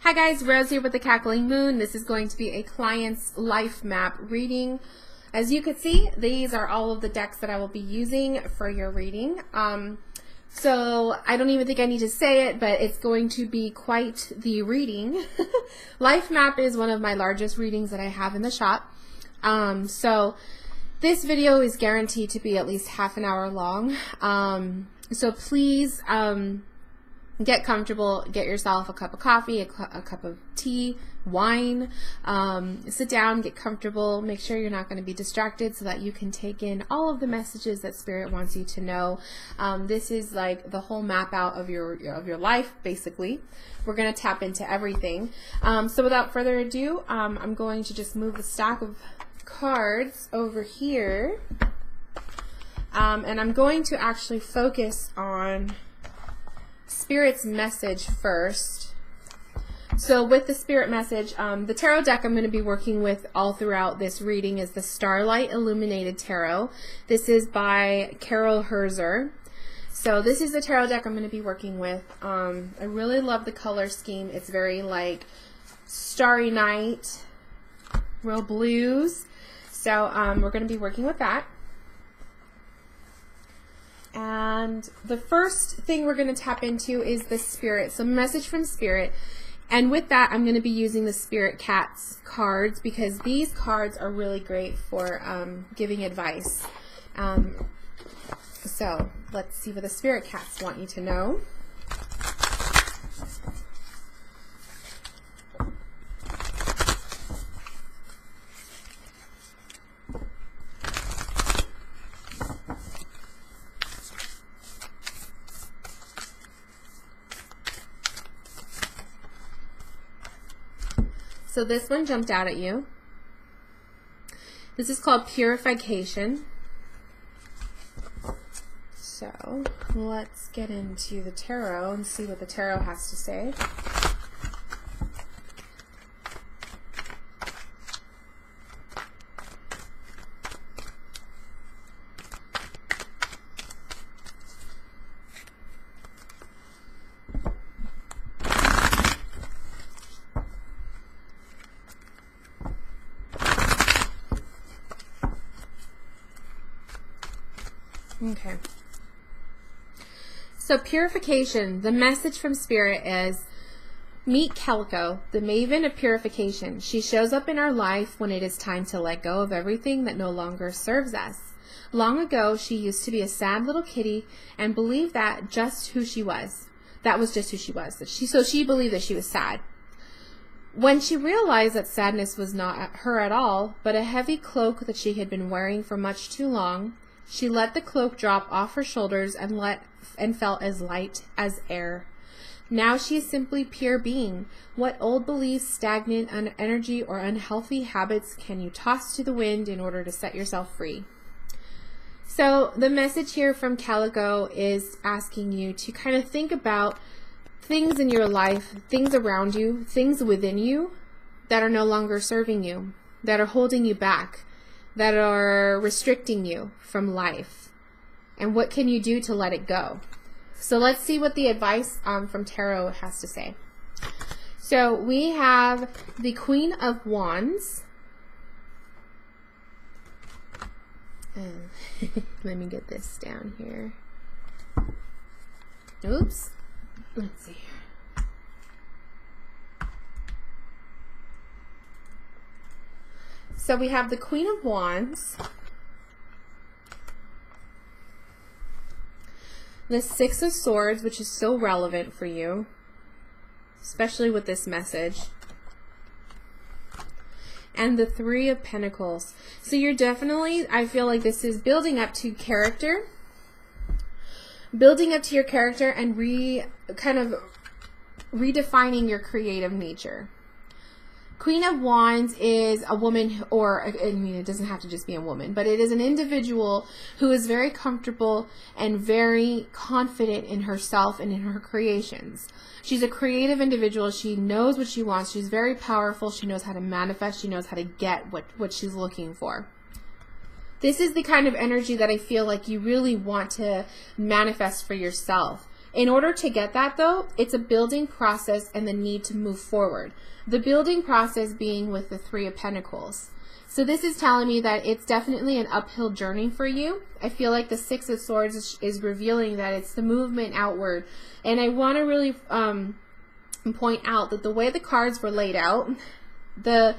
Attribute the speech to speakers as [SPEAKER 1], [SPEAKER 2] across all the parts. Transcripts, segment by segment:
[SPEAKER 1] Hi guys, Rose here with the Cackling Moon. This is going to be a client's life map reading. As you can see, these are all of the decks that I will be using for your reading. So I don't even think I need to say it, but it's going to be quite the reading. Life map is one of my largest readings that I have in the shop. So this video is guaranteed to be at least half an hour long. So please get comfortable, get yourself a cup of coffee, a cup of tea, wine, sit down, get comfortable, make sure you're not going to be distracted so that you can take in all of the messages that Spirit wants you to know. This is like the whole map out of your life, basically. We're going to tap into everything. So without further ado, I'm going to just move the stack of cards over here, and I'm going to actually focus on Spirit's message first. So with the Spirit message, the tarot deck I'm going to be working with all throughout this reading is the Starlight Illuminated Tarot. This is by Carol Herzer. So this is the tarot deck I'm going to be working with. I really love the color scheme. It's very like Starry Night, real blues. So we're going to be working with that. And the first thing we're going to tap into is the Spirit. So message from Spirit. And with that, I'm going to be using the Spirit Cats cards because these cards are really great for giving advice. So let's see what the Spirit Cats want you to know. So this one jumped out at you. This is called Purification. So let's get into the tarot and see what the tarot has to say. Okay. So purification, the message from Spirit is, meet Calico, the maven of purification. She shows up in our life when it is time to let go of everything that no longer serves us. Long ago, she used to be a sad little kitty and believed that just who she was. That was just who she was. So she believed that she was sad. When she realized that sadness was not her at all, but a heavy cloak that she had been wearing for much too long, she let the cloak drop off her shoulders and felt as light as air. Now she is simply pure being. What old beliefs, stagnant energy, or unhealthy habits can you toss to the wind in order to set yourself free? So the message here from Calico is asking you to kind of think about things in your life, things around you, things within you that are no longer serving you, that are holding you back, that are restricting you from life, and what can you do to let it go? So let's see what the advice from Tarot has to say. So we have the Queen of Wands. Let me get this down here. Oops. Let's see. So we have the Queen of Wands, the Six of Swords, which is so relevant for you, especially with this message, and the Three of Pentacles. So you're definitely, I feel like this is building up to character, building up to your character and kind of redefining your creative nature. Queen of Wands is a woman, or I mean, it doesn't have to just be a woman, but it is an individual who is very comfortable and very confident in herself and in her creations. She's a creative individual. She knows what she wants. She's very powerful. She knows how to manifest. She knows how to get what she's looking for. This is the kind of energy that I feel like you really want to manifest for yourself. In order to get that though, it's a building process and the need to move forward. The building process being with the Three of Pentacles. So this is telling me that it's definitely an uphill journey for you. I feel like the Six of Swords is revealing that it's the movement outward. And I want to really point out that the way the cards were laid out, the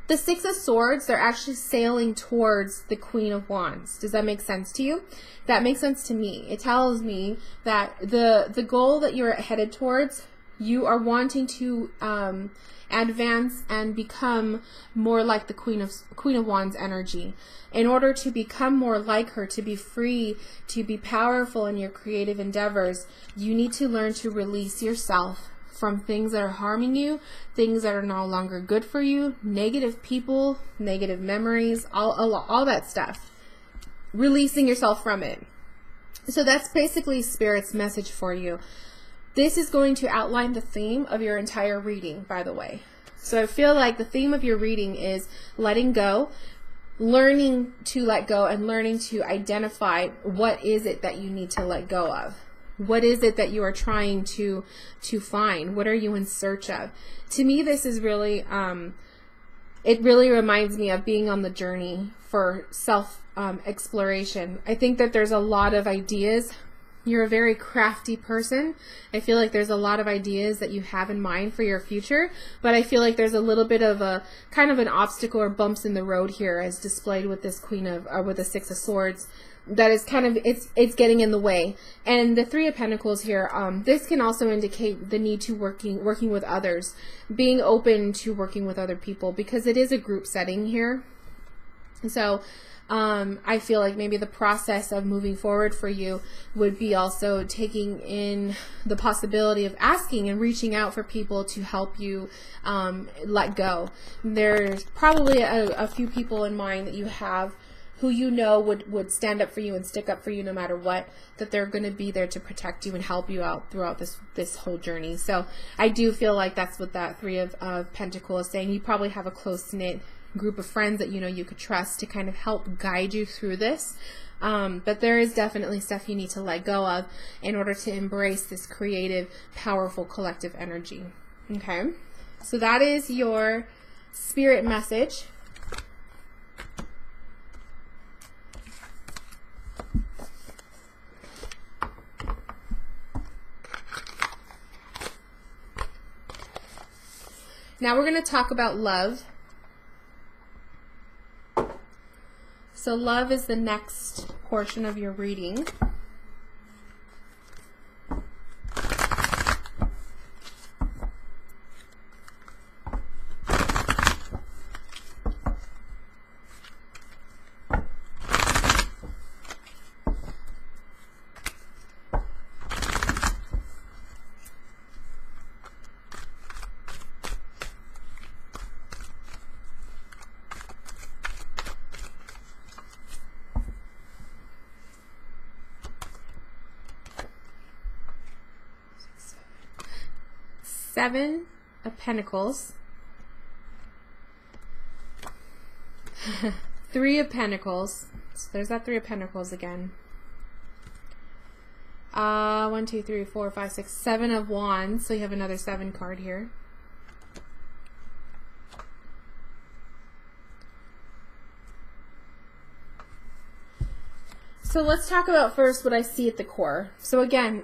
[SPEAKER 1] Six of Swords, they're actually sailing towards the Queen of Wands. Does that make sense to you? That makes sense to me. It tells me that the goal that you're headed towards, you are wanting to advance and become more like the Queen of Wands energy. In order to become more like her, to be free, to be powerful in your creative endeavors, you need to learn to release yourself from things that are harming you, things that are no longer good for you, negative people, negative memories, all that stuff. Releasing yourself from it. So that's basically Spirit's message for you. This is going to outline the theme of your entire reading, by the way. So I feel like the theme of your reading is letting go, learning to let go, and learning to identify what is it that you need to let go of. What is it that you are trying to find? What are you in search of? To me, this is really, it really reminds me of being on the journey for self exploration. I think that there's a lot of ideas. You're a very crafty person. I feel like there's a lot of ideas that you have in mind for your future, but I feel like there's a little bit of a kind of an obstacle or bumps in the road here, as displayed with this with the Six of Swords. That is kind of, it's getting in the way. And the Three of Pentacles here, this can also indicate the need to working with others, being open to working with other people, because it is a group setting here. So I feel like maybe the process of moving forward for you would be also taking in the possibility of asking and reaching out for people to help you let go. There's probably a few people in mind that you have who you know would stand up for you and stick up for you no matter what, that they're going to be there to protect you and help you out throughout this whole journey. So I do feel like that's what that Three of Pentacles is saying. You probably have a close-knit group of friends that you know you could trust to kind of help guide you through this. But there is definitely stuff you need to let go of in order to embrace this creative, powerful, collective energy. Okay? So that is your Spirit message. Now we're going to talk about love. So love is the next portion of your reading. Seven of Pentacles, Three of Pentacles, so there's that Three of Pentacles again, 1, 2, 3, 4, 5, 6, 7 of Wands, so you have another 7 card here, so let's talk about first what I see at the core. So again,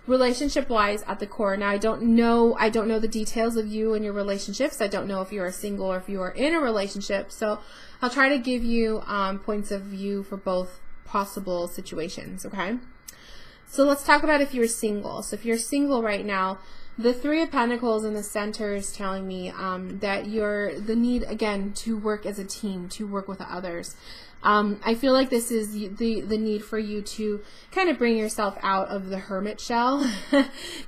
[SPEAKER 1] relationship wise at the core. Now I don't know the details of you and your relationships. I don't know if you are single or if you are in a relationship. So I'll try to give you points of view for both possible situations. Okay. So let's talk about if you're single. So if you're single right now, the Three of Pentacles in the center is telling me that the need again to work as a team, to work with others. I feel like this is the need for you to kind of bring yourself out of the hermit shell,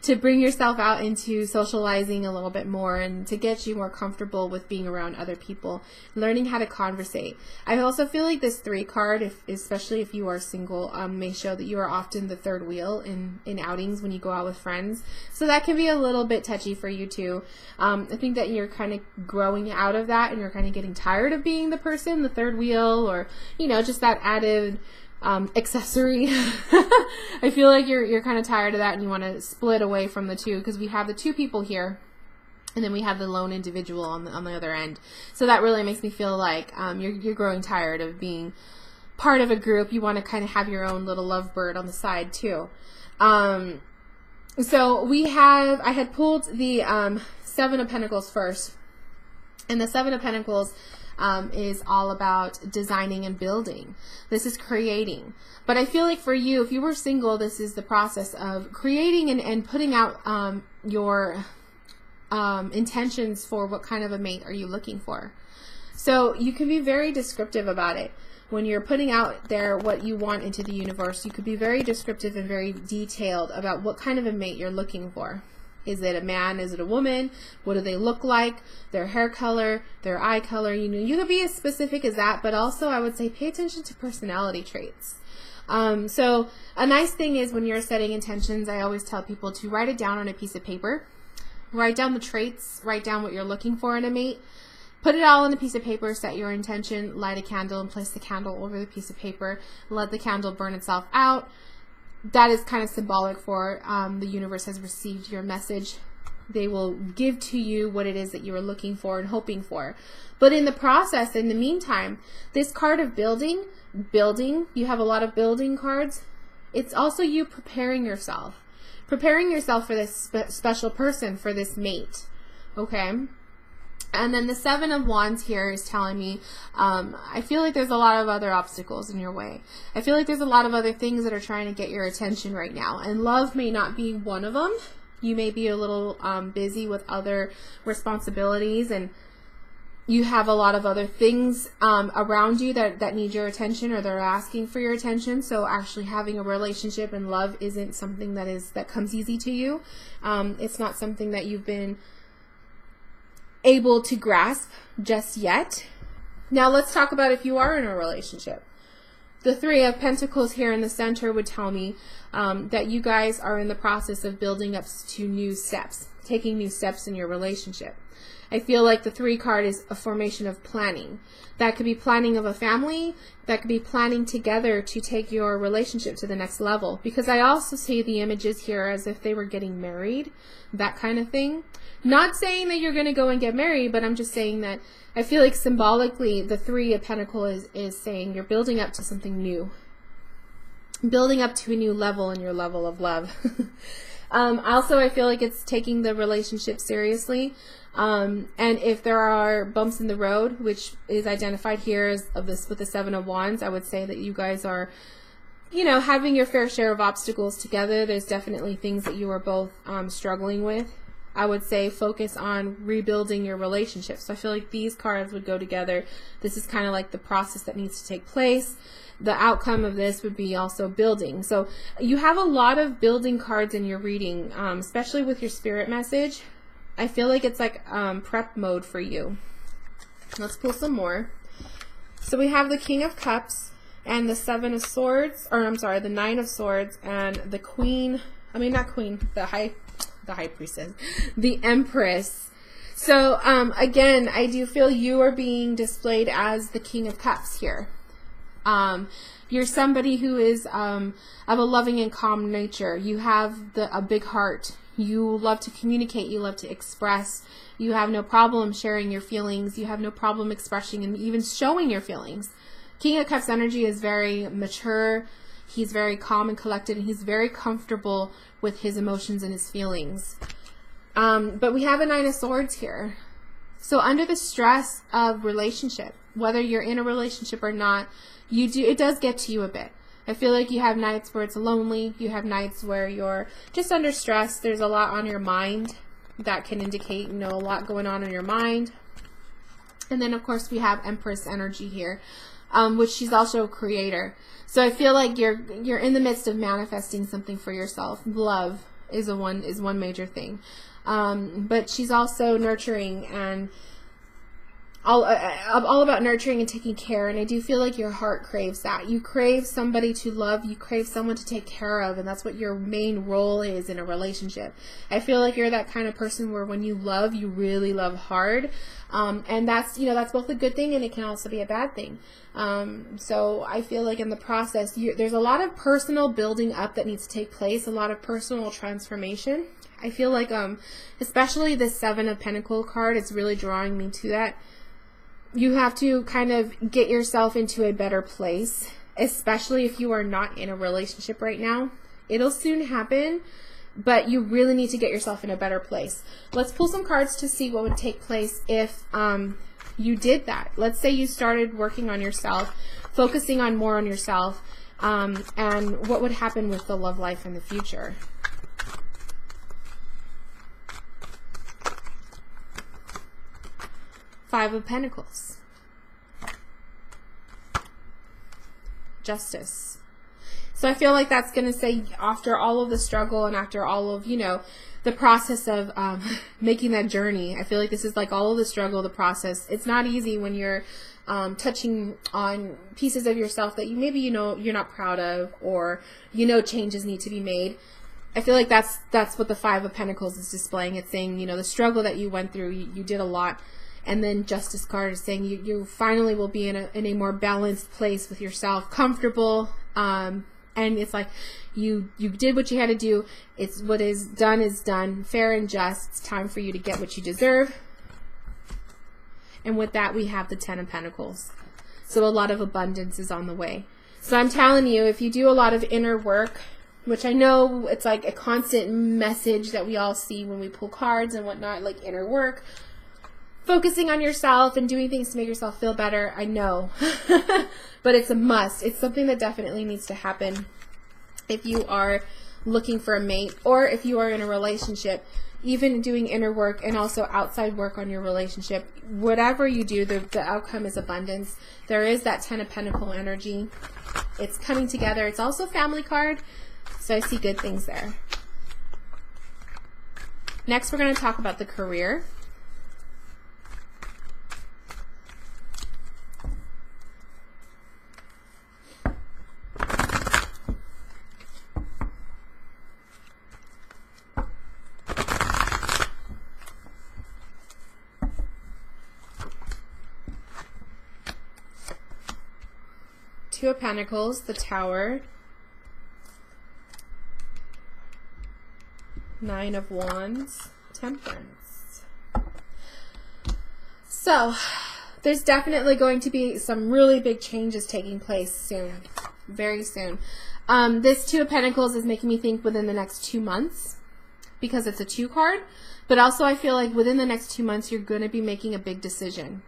[SPEAKER 1] to bring yourself out into socializing a little bit more and to get you more comfortable with being around other people, learning how to conversate. I also feel like this 3 card, especially if you are single, may show that you are often the third wheel in outings when you go out with friends. So that can be a little bit touchy for you too. I think that you're kind of growing out of that and you're kind of getting tired of being the third wheel, or, you know, just that added accessory. I feel like you're kind of tired of that and you want to split away from the two, because we have the two people here and then we have the lone individual on the other end. So that really makes me feel like you're growing tired of being part of a group. You want to kind of have your own little lovebird on the side too. So I had pulled the Seven of Pentacles first, and the Seven of Pentacles is all about designing and building. This is creating. But I feel like for you, if you were single, this is the process of creating and putting out your intentions for what kind of a mate are you looking for. So you can be very descriptive about it. When you're putting out there what you want into the universe, you could be very descriptive and very detailed about what kind of a mate you're looking for. Is it a man? Is it a woman? What do they look like? Their hair color, their eye color. You know, you could be as specific as that, but also I would say pay attention to personality traits. So a nice thing is when you're setting intentions, I always tell people to write it down on a piece of paper. Write down the traits, write down what you're looking for in a mate. Put it all on a piece of paper, set your intention, light a candle, and place the candle over the piece of paper. Let the candle burn itself out. That is kind of symbolic for the universe has received your message. They will give to you what it is that you are looking for and hoping for. But in the process, in the meantime, this card of building, you have a lot of building cards. It's also you preparing yourself for this special person, for this mate. Okay? And then the Seven of Wands here is telling me, I feel like there's a lot of other obstacles in your way. I feel like there's a lot of other things that are trying to get your attention right now. And love may not be one of them. You may be a little busy with other responsibilities, and you have a lot of other things around you that need your attention, or they're asking for your attention. So actually having a relationship and love isn't something that comes easy to you. It's not something that you've been able to grasp just yet. Now let's talk about if you are in a relationship. The Three of Pentacles here in the center would tell me that you guys are in the process of building up to new steps, taking new steps in your relationship. I feel like the 3 card is a formation of planning. That could be planning of a family. That could be planning together to take your relationship to the next level. Because I also see the images here as if they were getting married, that kind of thing. Not saying that you're going to go and get married, but I'm just saying that I feel like symbolically the 3 of Pentacles is saying you're building up to something new. Building up to a new level in your level of love. Also, I feel like it's taking the relationship seriously. And if there are bumps in the road, which is identified here as with the Seven of Wands, I would say that you guys are, you know, having your fair share of obstacles together. There's definitely things that you are both struggling with. I would say focus on rebuilding your relationship. So I feel like these cards would go together. This is kind of like the process that needs to take place. The outcome of this would be also building. So you have a lot of building cards in your reading, especially with your spirit message. I feel like it's like prep mode for you. Let's pull some more. So we have the King of Cups and the Seven of Swords, or I'm sorry, the Nine of Swords, and the Queen, the High Priestess, the Empress. So again, I do feel you are being displayed as the King of Cups here. You're somebody who is of a loving and calm nature. You have a big heart. You love to communicate. You love to express. You have no problem sharing your feelings. You have no problem expressing and even showing your feelings. King of Cups energy is very mature. He's very calm and collected, and he's very comfortable with his emotions and his feelings. But we have a Nine of Swords here. So under the stress of relationship, whether you're in a relationship or not, it does get to you a bit. I feel like you have nights where it's lonely. You have nights where you're just under stress. There's a lot on your mind that can indicate, you know, a lot going on in your mind. And then, of course, we have Empress energy here, which she's also a creator. So I feel like you're in the midst of manifesting something for yourself. Love is one major thing. But she's also nurturing and all about nurturing and taking care, and I do feel like your heart craves that. You crave somebody to love, you crave someone to take care of, and that's what your main role is in a relationship. I feel like you're that kind of person where when you love, you really love hard, and that's, you know, that's both a good thing and it can also be a bad thing. So I feel like in the process, there's a lot of personal building up that needs to take place, a lot of personal transformation. I feel like, especially the Seven of Pentacles card, it's really drawing me to that. You have to kind of get yourself into a better place, especially if you are not in a relationship right now. It'll soon happen, but you really need to get yourself in a better place. Let's pull some cards to see what would take place if you did that. Let's say you started working on yourself, focusing on more on yourself, and what would happen with the love life in the future. Five of Pentacles. Justice. So I feel like that's going to say, after all of the struggle and after all of, you know, the process of making that journey, I feel like this is like all of the struggle, the process. It's not easy when you're touching on pieces of yourself that maybe, you know, you're not proud of, or, you know, changes need to be made. I feel like that's what the Five of Pentacles is displaying. It's saying, you know, the struggle that you went through, you did a lot. And then Justice card is saying you finally will be in a more balanced place with yourself, comfortable, and it's like you did what you had to do. It's what is done, fair and just. It's time for you to get what you deserve. And with that, we have the Ten of Pentacles. So a lot of abundance is on the way. So I'm telling you, if you do a lot of inner work, which I know it's like a constant message that we all see when we pull cards and whatnot, like inner work, focusing on yourself and doing things to make yourself feel better, I know. But it's a must. It's something that definitely needs to happen if you are looking for a mate, or if you are in a relationship. Even doing inner work and also outside work on your relationship, whatever you do, the outcome is abundance. There is that Ten of Pentacles energy. It's coming together. It's also family card, so I see good things there. Next, we're going to talk about the career. Two of Pentacles, the Tower, Nine of Wands, Temperance. So, there's definitely going to be some really big changes taking place soon, very soon. This Two of Pentacles is making me think within the next 2 months, because it's a 2 card, but also I feel like within the next 2 months you're going to be making a big decision.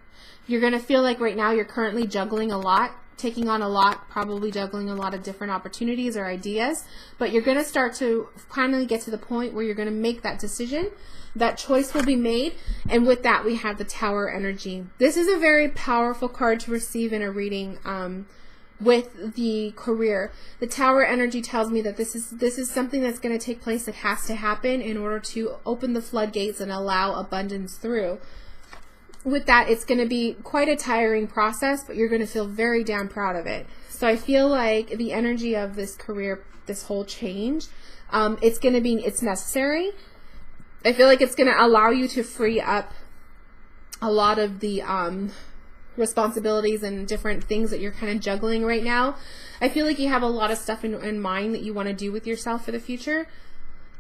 [SPEAKER 1] You're going to feel like right now you're currently juggling a lot, taking on a lot, probably juggling a lot of different opportunities or ideas, but you're going to start to finally get to the point where you're going to make that decision. That choice will be made, and with that we have the Tower energy. This is a very powerful card to receive in a reading with the career. The Tower energy tells me that this is something that's going to take place, that has to happen in order to open the floodgates and allow abundance through. With that, it's going to be quite a tiring process, but you're going to feel very damn proud of it. So I feel like the energy of this career, this whole change, it's necessary. I feel like it's going to allow you to free up a lot of the responsibilities and different things that you're kind of juggling right now. I feel like you have a lot of stuff in mind that you want to do with yourself for the future.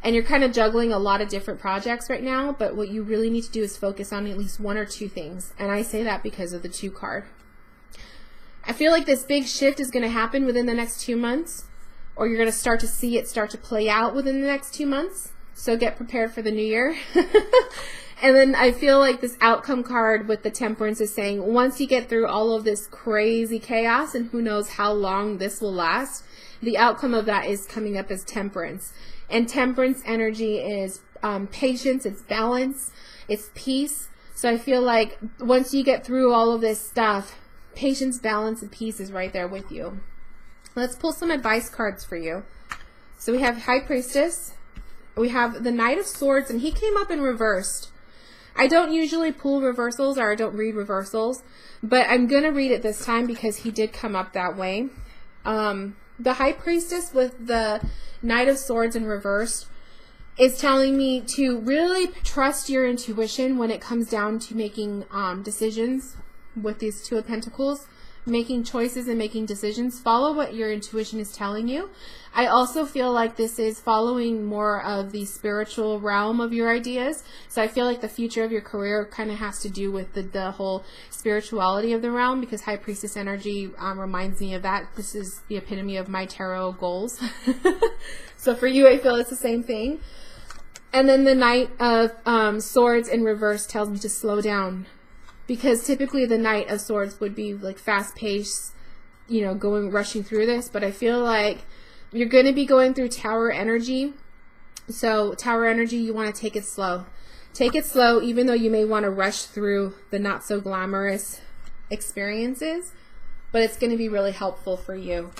[SPEAKER 1] And you're kind of juggling a lot of different projects right now, but what you really need to do is focus on at least 1 or 2 things. And I say that because of the 2 card. I feel like this big shift is going to happen within the next 2 months, or you're going to start to see it start to play out within the next 2 months. So get prepared for the new year. And then I feel like this outcome card with the Temperance is saying, once you get through all of this crazy chaos, and who knows how long this will last, the outcome of that is coming up as Temperance. And Temperance energy is patience, it's balance, it's peace. So I feel like once you get through all of this stuff, patience, balance, and peace is right there with you. Let's pull some advice cards for you. So we have High Priestess, we have the Knight of Swords, and he came up in reversed. I don't usually pull reversals, or I don't read reversals, but I'm going to read it this time because he did come up that way. The High Priestess with the Knight of Swords in reverse is telling me to really trust your intuition when it comes down to making decisions with these Two of Pentacles, making choices and making decisions. Follow what your intuition is telling you. I also feel like this is following more of the spiritual realm of your ideas. So I feel like the future of your career kind of has to do with the whole spirituality of the realm, because High Priestess energy reminds me of that. This is the epitome of my tarot goals. So for you, I feel it's the same thing. And then the Knight of Swords in reverse tells me to slow down, because typically the Knight of Swords would be like fast paced, you know, rushing through this, but I feel like you're going to be going through Tower energy. So Tower energy, you want to take it slow. Take it slow, even though you may want to rush through the not so glamorous experiences, but it's going to be really helpful for you.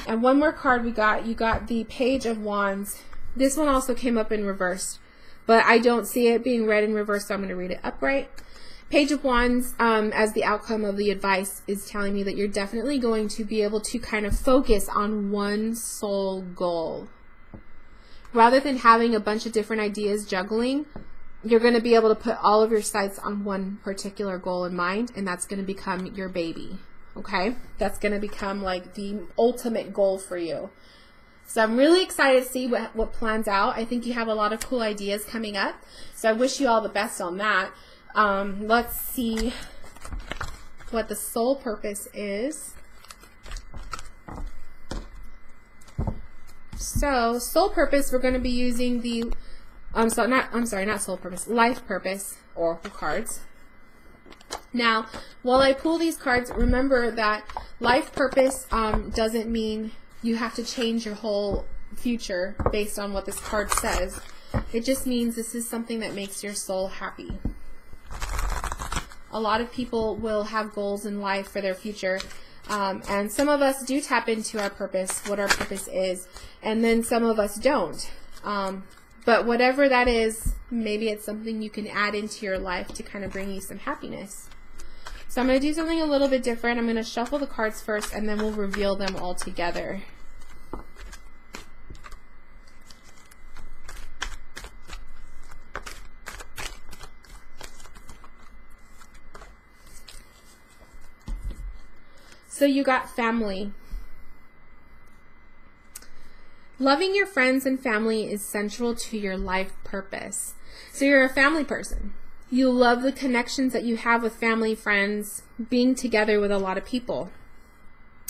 [SPEAKER 1] And one more card you got the Page of Wands. This one also came up in reverse, but I don't see it being read in reverse, so I'm going to read it upright. Page of Wands, as the outcome of the advice, is telling me that you're definitely going to be able to kind of focus on one sole goal. Rather than having a bunch of different ideas juggling, you're going to be able to put all of your sights on one particular goal in mind, and that's going to become your baby. Okay? That's going to become like the ultimate goal for you. So I'm really excited to see what plans out. I think you have a lot of cool ideas coming up. So I wish you all the best on that. Let's see what the soul purpose is. So soul purpose, we're going to be using the not soul purpose, life purpose oracle cards. Now, while I pull these cards, remember that life purpose doesn't mean you have to change your whole future based on what this card says. It just means this is something that makes your soul happy. A lot of people will have goals in life for their future, and some of us do tap into our purpose, what our purpose is, and then some of us don't. But whatever that is, maybe it's something you can add into your life to kind of bring you some happiness. So I'm going to do something a little bit different. I'm going to shuffle the cards first, and then we'll reveal them all together. So you got family. Loving your friends and family is central to your life purpose. So you're a family person. You love the connections that you have with family, friends, being together with a lot of people.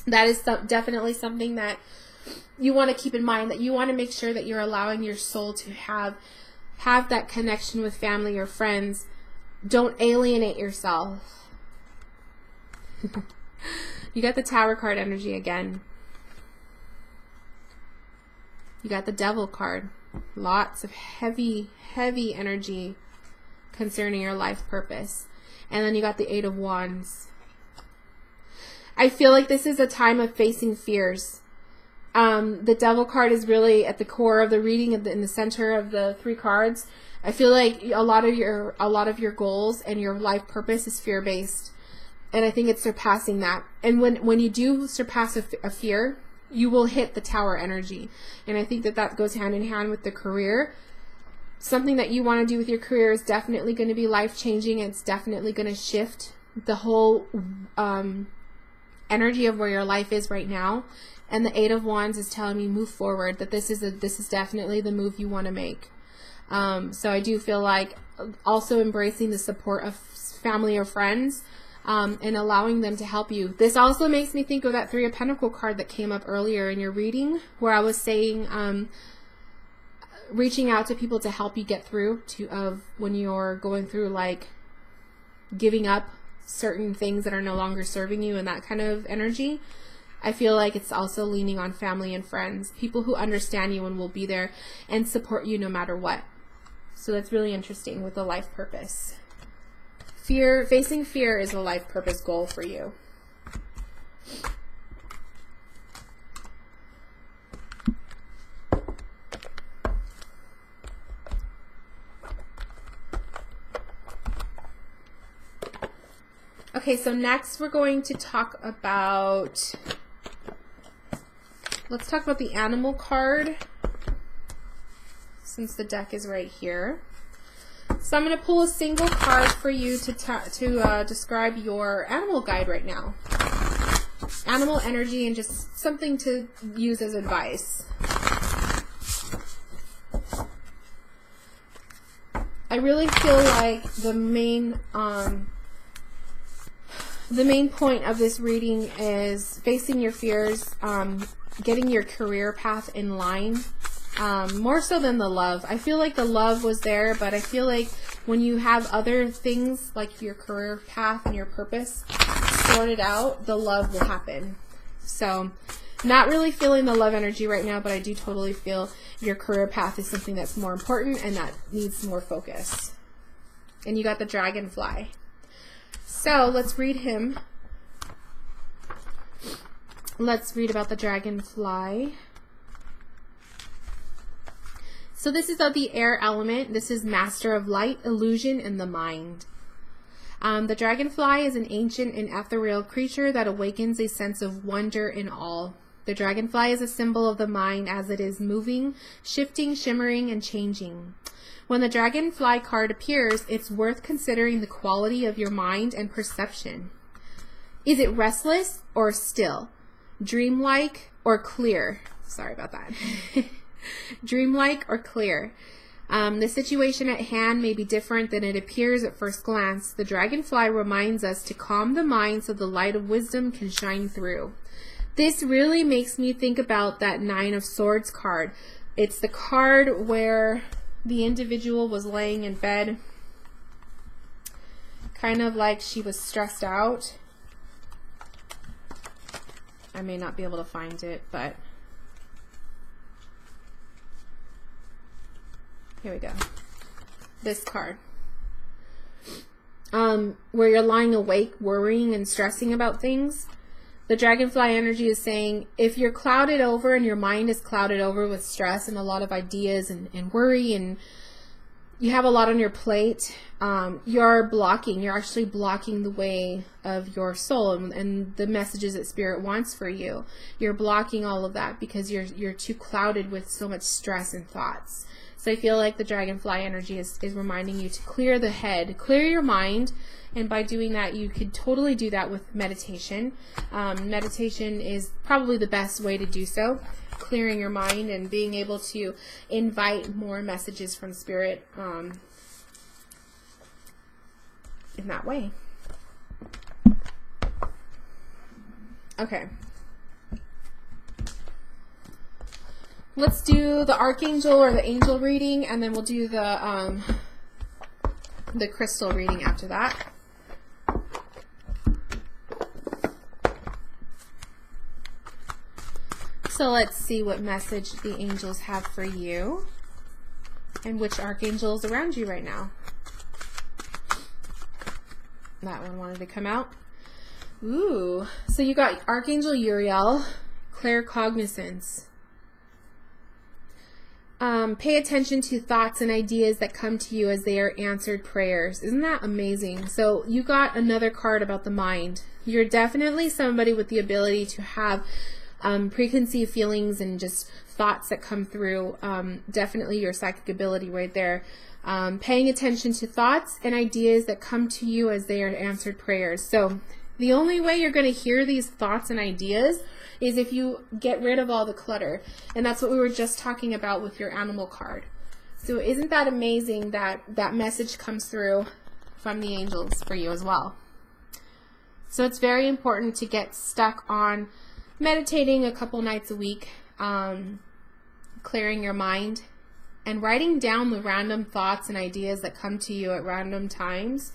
[SPEAKER 1] That is definitely something that you want to keep in mind, that you want to make sure that you're allowing your soul to have that connection with family or friends. Don't alienate yourself. You got the Tower card energy again. You got the Devil card. Lots of heavy, heavy energy concerning your life purpose. And then you got the Eight of Wands. I feel like this is a time of facing fears. The Devil card is really at the core of the reading, in the center of the three cards. I feel like a lot of your goals and your life purpose is fear-based. And I think it's surpassing that. And when you do surpass a fear, you will hit the Tower energy. And I think that goes hand in hand with the career. Something that you want to do with your career is definitely going to be life-changing. It's definitely going to shift the whole energy of where your life is right now. And the Eight of Wands is telling me move forward, that this is definitely the move you want to make. So I do feel like also embracing the support of family or friends, and allowing them to help you. This also makes me think of that Three of Pentacles card that came up earlier in your reading, where I was saying reaching out to people to help you get through when you're going through like giving up certain things that are no longer serving you, and that kind of energy. I feel like it's also leaning on family and friends, people who understand you and will be there and support you no matter what. So that's really interesting with the life purpose. Facing fear is a life purpose goal for you. Okay, so next we're going to talk about, let's talk about the animal card, since the deck is right here. So I'm going to pull a single card for you to describe your animal guide right now. Animal energy and just something to use as advice. I really feel like the main point of this reading is facing your fears, getting your career path in line, more so than the love. I feel like the love was there, but I feel like when you have other things like your career path and your purpose sorted out, the love will happen. So not really feeling the love energy right now, but I do totally feel your career path is something that's more important and that needs more focus. And you got the dragonfly. So let's read him. Let's read about the dragonfly. So this is of the air element. This is master of light, illusion, and the mind. The dragonfly is an ancient and ethereal creature that awakens a sense of wonder in all. The dragonfly is a symbol of the mind as it is moving, shifting, shimmering, and changing. When the dragonfly card appears, it's worth considering the quality of your mind and perception. Is it restless or still? Dreamlike or clear? Sorry about that. Dreamlike or clear? The situation at hand may be different than it appears at first glance. The dragonfly reminds us to calm the mind so the light of wisdom can shine through. This really makes me think about that Nine of Swords card. It's the card where the individual was laying in bed, kind of like she was stressed out. I may not be able to find it, but here we go. This card. Where you're lying awake, worrying and stressing about things. The dragonfly energy is saying if you're clouded over and your mind is clouded over with stress and a lot of ideas and worry, and you have a lot on your plate, you're actually blocking the way of your soul and the messages that Spirit wants for you. You're blocking all of that because you're too clouded with so much stress and thoughts. So I feel like the dragonfly energy is reminding you to clear the head, clear your mind. And by doing that, you could totally do that with meditation. Meditation is probably the best way to do so, clearing your mind and being able to invite more messages from Spirit in that way. Okay. Let's do the archangel or the angel reading, and then we'll do the crystal reading after that. So let's see what message the angels have for you and which archangel is around you right now. That one wanted to come out. Ooh, so you got Archangel Uriel, claircognizance. Pay attention to thoughts and ideas that come to you as they are answered prayers. Isn't that amazing? So you got another card about the mind. You're definitely somebody with the ability to have preconceived feelings and just thoughts that come through. Definitely your psychic ability right there. Paying attention to thoughts and ideas that come to you as they are answered prayers. So the only way you're going to hear these thoughts and ideas is if you get rid of all the clutter. And that's what we were just talking about with your animal card. So isn't that amazing that that message comes through from the angels for you as well? So it's very important to get stuck on meditating a couple nights a week, clearing your mind, and writing down the random thoughts and ideas that come to you at random times.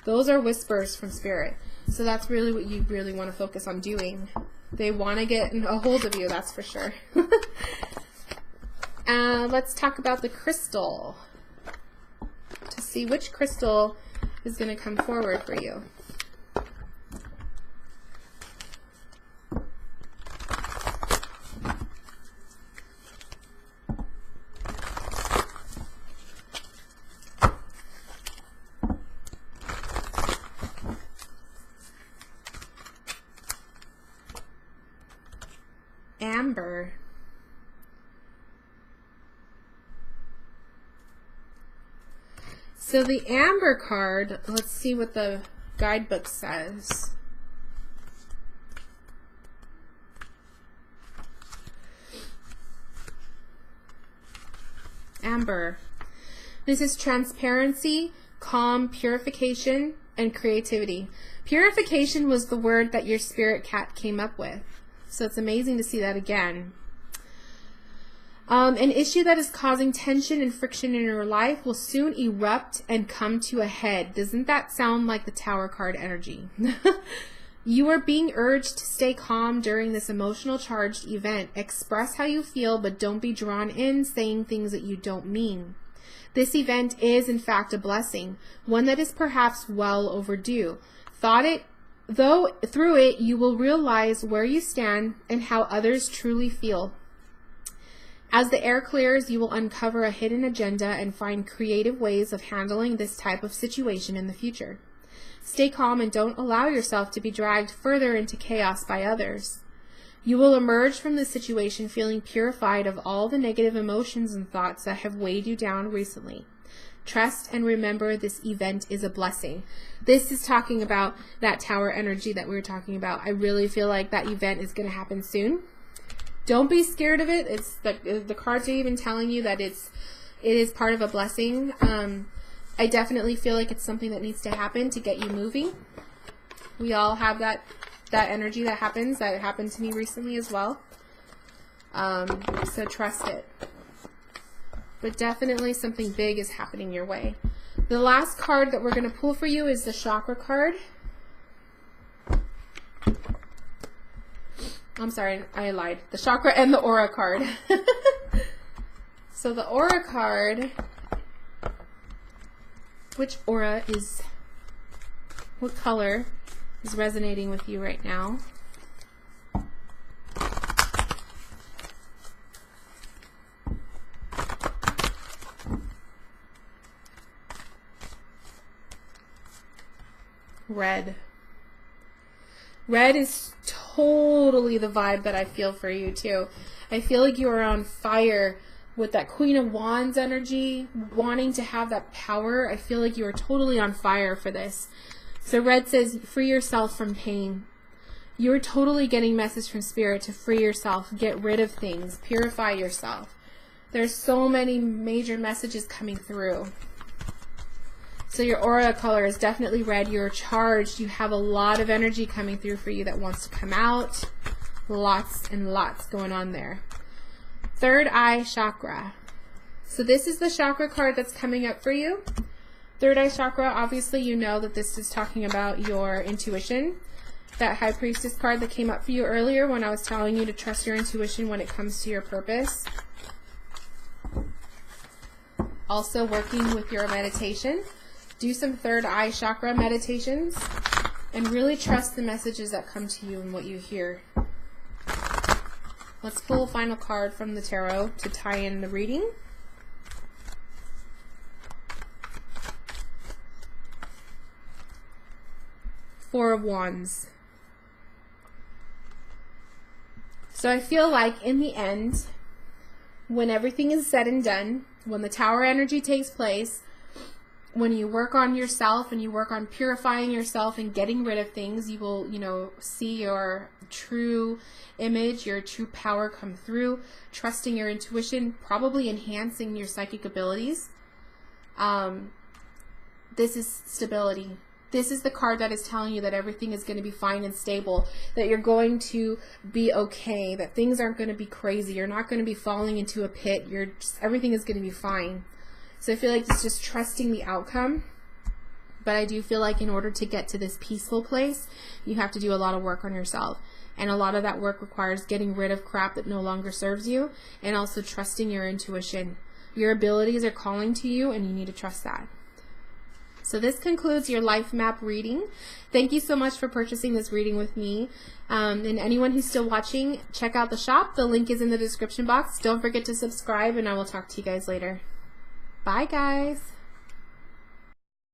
[SPEAKER 1] Those are whispers from Spirit. So that's really what you really want to focus on doing. They want to get a hold of you, that's for sure. Let's talk about the crystal to see which crystal is going to come forward for you. So the Amber card, let's see what the guidebook says. Amber. This is transparency, calm, purification, and creativity. Purification was the word that your spirit cat came up with. So it's amazing to see that again. An issue that is causing tension and friction in your life will soon erupt and come to a head. Doesn't that sound like the Tower card energy? You are being urged to stay calm during this emotional charged event. Express how you feel, but don't be drawn in saying things that you don't mean. This event is, in fact, a blessing, one that is perhaps well overdue. Through it, you will realize where you stand and how others truly feel. As the air clears, you will uncover a hidden agenda and find creative ways of handling this type of situation in the future. Stay calm and don't allow yourself to be dragged further into chaos by others. You will emerge from this situation feeling purified of all the negative emotions and thoughts that have weighed you down recently. Trust and remember this event is a blessing. This is talking about that Tower energy that we were talking about. I really feel like that event is going to happen soon. Don't be scared of it. It's the cards are even telling you that it is part of a blessing. I definitely feel like it's something that needs to happen to get you moving. We all have that energy that happens. That happened to me recently as well. So trust it. But definitely something big is happening your way. The last card that we're going to pull for you is the Chakra card. I'm sorry, I lied. The Chakra and the Aura card. So the Aura card, what color is resonating with you right now? Red. Red is totally the vibe that I feel for you too. I feel like you are on fire with that Queen of Wands energy, wanting to have that power. I feel like you are totally on fire for this. So red says, free yourself from pain. You're totally getting message from Spirit to free yourself, get rid of things, purify yourself. There's so many major messages coming through. So your aura color is definitely red. You're charged. You have a lot of energy coming through for you that wants to come out. Lots and lots going on there. Third eye chakra. So this is the chakra card that's coming up for you. Third eye chakra, obviously you know that this is talking about your intuition. That High Priestess card that came up for you earlier when I was telling you to trust your intuition when it comes to your purpose. Also working with your meditation. Do some third eye chakra meditations and really trust the messages that come to you and what you hear. Let's pull a final card from the tarot to tie in the reading. Four of Wands. So I feel like in the end, when everything is said and done, when the Tower energy takes place, when you work on yourself and you work on purifying yourself and getting rid of things, you will, see your true image, your true power come through, trusting your intuition, probably enhancing your psychic abilities. This is stability. This is the card that is telling you that everything is going to be fine and stable, that you're going to be okay, that things aren't going to be crazy. You're not going to be falling into a pit. Everything is going to be fine. So I feel like it's just trusting the outcome. But I do feel like in order to get to this peaceful place, you have to do a lot of work on yourself. And a lot of that work requires getting rid of crap that no longer serves you and also trusting your intuition. Your abilities are calling to you and you need to trust that. So this concludes your life map reading. Thank you so much for purchasing this reading with me. And anyone who's still watching, check out the shop. The link is in the description box. Don't forget to subscribe and I will talk to you guys later. Bye guys.